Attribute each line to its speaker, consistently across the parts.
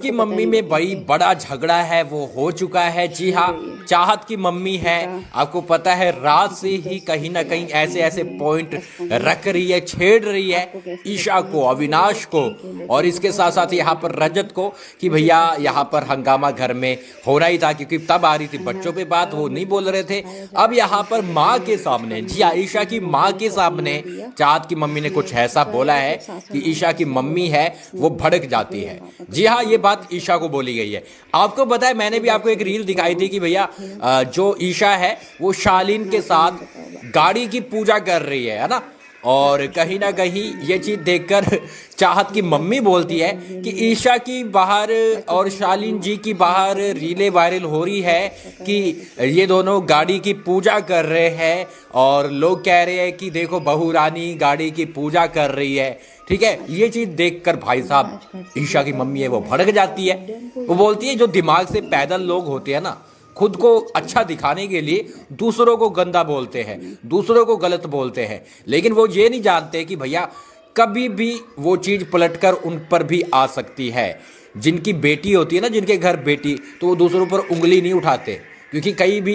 Speaker 1: की मम्मी में भाई बड़ा झगड़ा है वो हो चुका है। जी हाँ, चाहत की मम्मी है, आपको पता है रात से ही कहीं ना कहीं ऐसे ऐसे पॉइंट रख रही है, छेड़ रही है ईशा को, अविनाश को और इसके साथ साथ यहाँ पर रजत को कि भैया यहाँ पर हंगामा घर में होना ही था, क्योंकि तब आ रही थी बच्चों पे बात, वो नहीं बोल रहे थे। अब यहाँ पर माँ के सामने, जी हाँ, ईशा की माँ के सामने चाहत की मम्मी ने कुछ ऐसा बोला है कि ईशा की मम्मी है वो भड़क जाती है। जी हाँ, ये बात ईशा को बोली गई है। आपको पता है, मैंने भी आपको एक रील दिखाई थी कि भैया जो ईशा है वो शालीन के साथ गाड़ी की पूजा कर रही है ना। और कहीं ना कहीं ये चीज़ देखकर चाहत की मम्मी बोलती है कि ईशा की बाहर और शालीन जी की बाहर रीलें वायरल हो रही है कि ये दोनों गाड़ी की पूजा कर रहे हैं और लोग कह रहे हैं कि देखो बहू रानी गाड़ी की पूजा कर रही है। ठीक है, ये चीज़ देखकर भाई साहब ईशा की मम्मी है वो भड़क जाती है। वो बोलती है जो दिमाग से पैदल लोग होते हैं ना, खुद को अच्छा दिखाने के लिए दूसरों को गंदा बोलते हैं, दूसरों को गलत बोलते हैं, लेकिन वो ये नहीं जानते कि भैया कभी भी वो चीज़ पलटकर उन पर भी आ सकती है। जिनकी बेटी होती है ना, जिनके घर बेटी, तो वो दूसरों पर उंगली नहीं उठाते, क्योंकि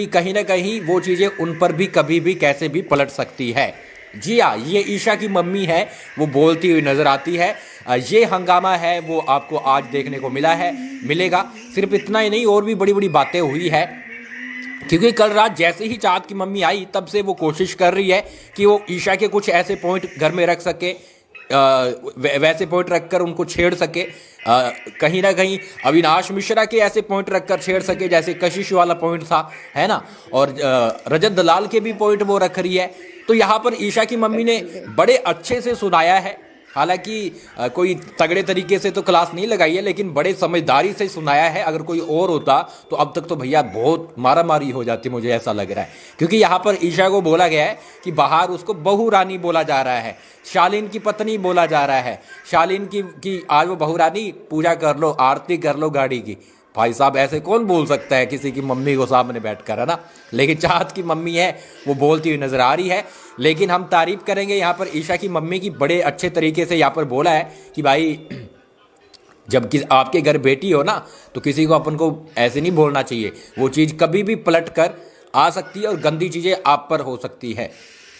Speaker 1: कहीं ना कहीं वो चीज़ें उन पर भी कभी भी कैसे भी पलट सकती है। जी हाँ, ये ईशा की मम्मी है वो बोलती हुई नजर आती है। ये हंगामा है वो आपको आज देखने को मिलेगा। सिर्फ इतना ही नहीं, और भी बड़ी बड़ी बातें हुई है, क्योंकि कल रात जैसे ही चाहत की मम्मी आई तब से वो कोशिश कर रही है कि वो ईशा के कुछ ऐसे पॉइंट घर में रख सके, वैसे पॉइंट रखकर उनको छेड़ सके। कहीं ना कहीं अविनाश मिश्रा के ऐसे पॉइंट रखकर छेड़ सके, जैसे कशिश वाला पॉइंट था, है ना। और रजत दलाल के भी पॉइंट वो रख रही है। तो यहाँ पर ईशा की मम्मी ने बड़े अच्छे से सुनाया है, हालांकि कोई तगड़े तरीके से तो क्लास नहीं लगाई है, लेकिन बड़े समझदारी से सुनाया है। अगर कोई और होता तो अब तक तो भैया बहुत मारा मारी हो जाती, मुझे ऐसा लग रहा है। क्योंकि यहाँ पर ईशा को बोला गया है कि बाहर उसको बहू रानी बोला जा रहा है, शालीन की पत्नी बोला जा रहा है, शालीन की आज वो बहू रानी पूजा कर लो, आरती कर लो गाड़ी की। भाई साहब ऐसे कौन बोल सकता है किसी की मम्मी को सामने बैठकर, है ना। लेकिन चाहत की मम्मी है वो बोलती हुई नजर आ रही है। लेकिन हम तारीफ करेंगे यहाँ पर ईशा की मम्मी की, बड़े अच्छे तरीके से यहाँ पर बोला है कि भाई जब आपके घर बेटी हो ना, तो किसी को अपन को ऐसे नहीं बोलना चाहिए। वो चीज़ कभी भी पलट कर आ सकती है और गंदी चीज़ें आप पर हो सकती है।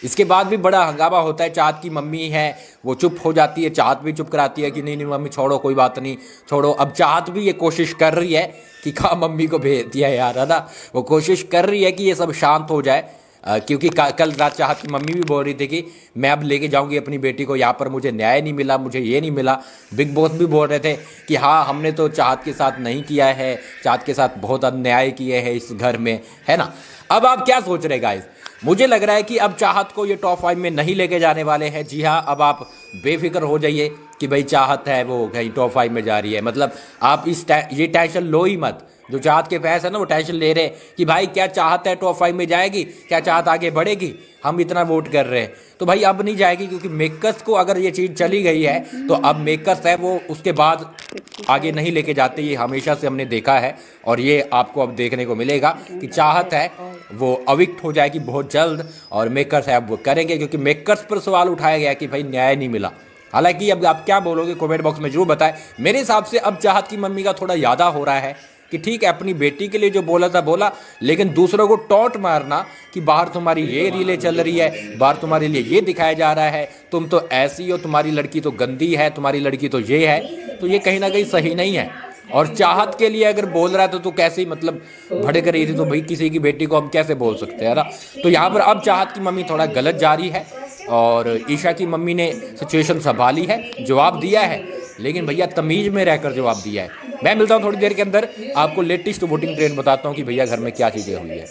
Speaker 1: इसके बाद भी बड़ा हंगामा होता है। चाहत की मम्मी है वो चुप हो जाती है, चाहत भी चुप कराती है कि नहीं नहीं मम्मी छोड़ो, कोई बात नहीं, छोड़ो। अब चाहत भी ये कोशिश कर रही है कि कहाँ मम्मी को भेज दिया यार, है ना। वो कोशिश कर रही है कि ये सब शांत हो जाए, क्योंकि कल रात चाहत की मम्मी भी बोल रही थी कि मैं अब लेके जाऊंगी अपनी बेटी को, यहाँ पर मुझे न्याय नहीं मिला, मुझे ये नहीं मिला। बिग बॉस भी बोल रहे थे कि हाँ हमने तो चाहत के साथ नहीं किया है, चाहत के साथ बहुत अन्याय किए हैं इस घर में, है ना। अब आप क्या सोच रहे गाइस? मुझे लग रहा है कि अब चाहत को ये टॉप 5 में नहीं लेके जाने वाले हैं। जी हाँ, अब आप बेफिक्र हो जाइए कि भाई चाहत है वो कहीं टॉप 5 में जा रही है। मतलब आप ये टेंशन लो ही मत। जो चाहत के फैंस है ना वो टेंशन ले रहे हैं कि भाई क्या चाहत है टॉप 5 में जाएगी, क्या चाहत आगे बढ़ेगी, हम इतना वोट कर रहे हैं। तो भाई अब नहीं जाएगी, क्योंकि मेकर्स को अगर ये चीज़ चली गई है तो अब मेकर्स है वो उसके बाद आगे नहीं लेके जाते। ये हमेशा से हमने देखा है और ये आपको अब देखने को मिलेगा कि चाहत है वो अविक्ट हो जाएगी बहुत जल्द और मेकर्स है अब वो करेंगे, क्योंकि मेकर्स पर सवाल उठाया गया कि भाई न्याय नहीं मिला। हालांकि अब आप क्या बोलोगे कमेंट बॉक्स में जरूर बताएं। मेरे हिसाब से अब चाहत की मम्मी का थोड़ा ज़्यादा हो रहा है कि ठीक है अपनी बेटी के लिए जो बोला था बोला, लेकिन दूसरों को टॉन्ट मारना कि बाहर तुम्हारी ये रीलें चल रही है, बाहर तुम्हारे लिए ये दिखाया जा रहा है, तुम तो ऐसी हो, तुम्हारी लड़की तो गंदी है, तुम्हारी लड़की तो ये है, तो ये कहीं ना कहीं सही नहीं है। और चाहत के लिए अगर बोल रहा था तो कैसे ही मतलब भड़क रही थी, तो भाई किसी की बेटी को हम कैसे बोल सकते हैं ना। तो यहाँ पर अब चाहत की मम्मी थोड़ा गलत जा रही है और ईशा की मम्मी ने सिचुएशन संभाली है, जवाब दिया है, लेकिन भैया तमीज में रहकर जवाब दिया है। मैं मिलता हूँ थोड़ी देर के अंदर, आपको लेटेस्ट वोटिंग ट्रेंड बताता हूँ कि भैया घर में क्या चीज़ें हुई है।